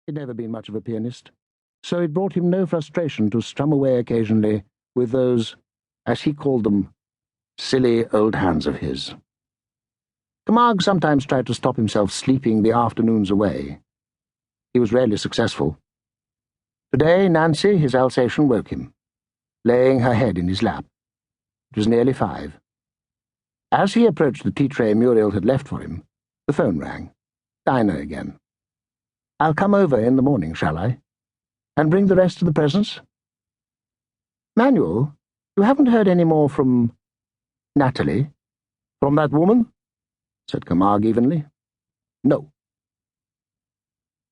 He'd never been much of a pianist, so it brought him no frustration to strum away occasionally with those, as he called them, silly old hands of his. Camargue sometimes tried to stop himself sleeping the afternoons away. He was rarely successful. Today Nancy, his Alsatian, woke him, laying her head in his lap. It was nearly 5. As he approached the tea tray Muriel had left for him, the phone rang. Dinah again. "I'll come over in the morning, shall I? And bring the rest of the presents?" "Manuel, you haven't heard any more from Natalie?" "From that woman?" said Camargue evenly. "No."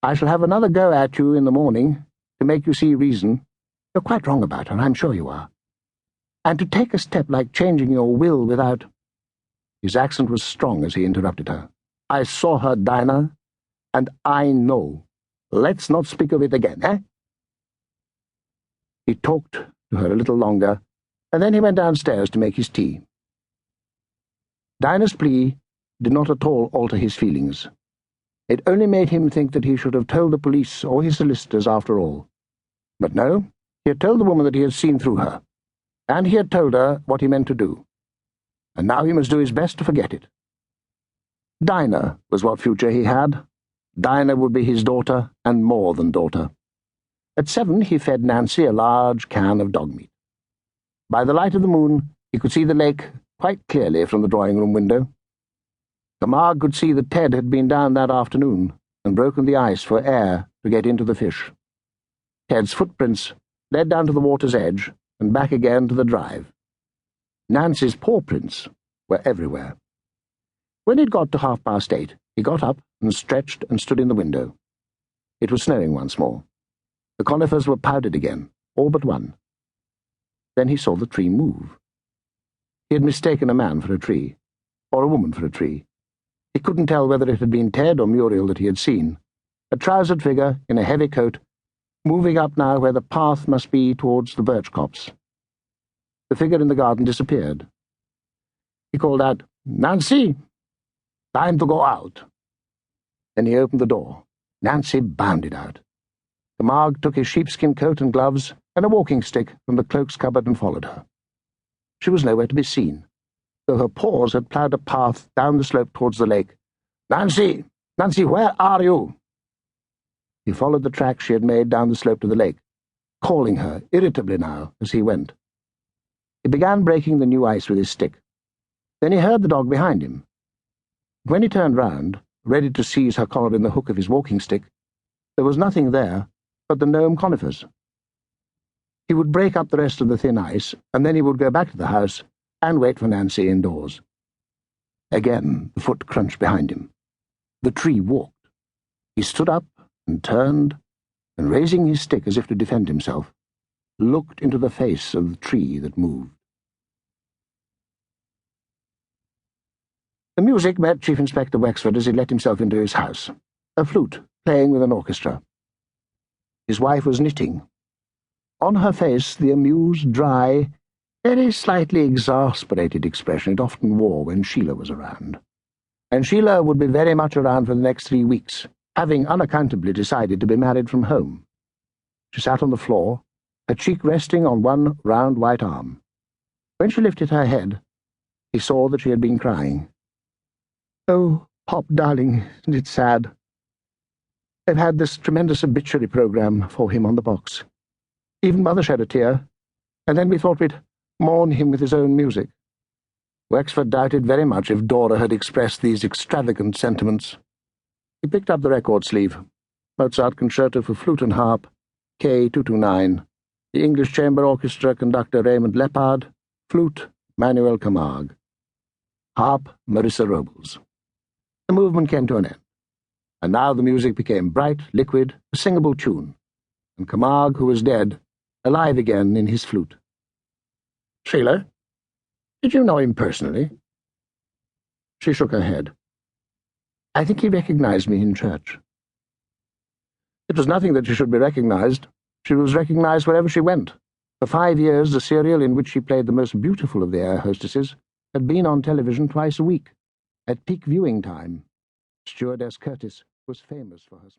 "I shall have another go at you in the morning to make you see reason. You're quite wrong about her, I'm sure you are. And to take a step like changing your will without—" His accent was strong as he interrupted her. "I saw her, Dinah, and I know. Let's not speak of it again, eh?" He talked to her a little longer, and then he went downstairs to make his tea. Dinah's plea did not at all alter his feelings. It only made him think that he should have told the police or his solicitors after all. But no, he had told the woman that he had seen through her, and he had told her what he meant to do. And now he must do his best to forget it. Dinah was what future he had. Dinah would be his daughter, and more than daughter. At 7 he fed Nancy a large can of dog meat. By the light of the moon he could see the lake quite clearly from the drawing-room window. Camargue could see that Ted had been down that afternoon and broken the ice for air to get into the fish. Ted's footprints led down to the water's edge and back again to the drive. Nancy's paw prints were everywhere. When it got to 8:30, he got up and stretched and stood in the window. It was snowing once more. The conifers were powdered again, all but one. Then he saw the tree move. He had mistaken a man for a tree, or a woman for a tree. He couldn't tell whether it had been Ted or Muriel that he had seen, a trousered figure in a heavy coat, moving up now where the path must be towards the birch copse. The figure in the garden disappeared. He called out, "Nancy! Time to go out." Then he opened the door. Nancy bounded out. Camargue took his sheepskin coat and gloves and a walking stick from the cloak's cupboard and followed her. She was nowhere to be seen, though her paws had ploughed a path down the slope towards the lake. "Nancy! Nancy, where are you?" He followed the track she had made down the slope to the lake, calling her irritably now as he went. He began breaking the new ice with his stick. Then he heard the dog behind him. When he turned round, ready to seize her collar in the hook of his walking stick, there was nothing there but the gnome conifers. He would break up the rest of the thin ice, and then he would go back to the house and wait for Nancy indoors. Again the foot crunched behind him. The tree walked. He stood up and turned, and raising his stick as if to defend himself, looked into the face of the tree that moved. The music met Chief Inspector Wexford as he let himself into his house, a flute playing with an orchestra. His wife was knitting. On her face the amused, dry, very slightly exasperated expression it often wore when Sheila was around. And Sheila would be very much around for the next 3 weeks, having unaccountably decided to be married from home. She sat on the floor, her cheek resting on one round white arm. When she lifted her head, he saw that she had been crying. "Oh, Pop, darling, isn't it sad? They've had this tremendous obituary program for him on the box. Even Mother shed a tear, and then we thought we'd mourn him with his own music." Wexford doubted very much if Dora had expressed these extravagant sentiments. He picked up the record sleeve. Mozart Concerto for Flute and Harp, K229. The English Chamber Orchestra conductor Raymond Leppard. Flute, Manuel Camargue. Harp, Marissa Robles. The movement came to an end, and now the music became bright, liquid, a singable tune, and Camargue, who was dead, alive again in his flute. "Sheila, did you know him personally?" She shook her head. "I think he recognized me in church." It was nothing that she should be recognized. She was recognized wherever she went. For 5 years, the serial in which she played the most beautiful of the air hostesses had been on television twice a week. At peak viewing time, Stewardess Curtis was famous for her smile.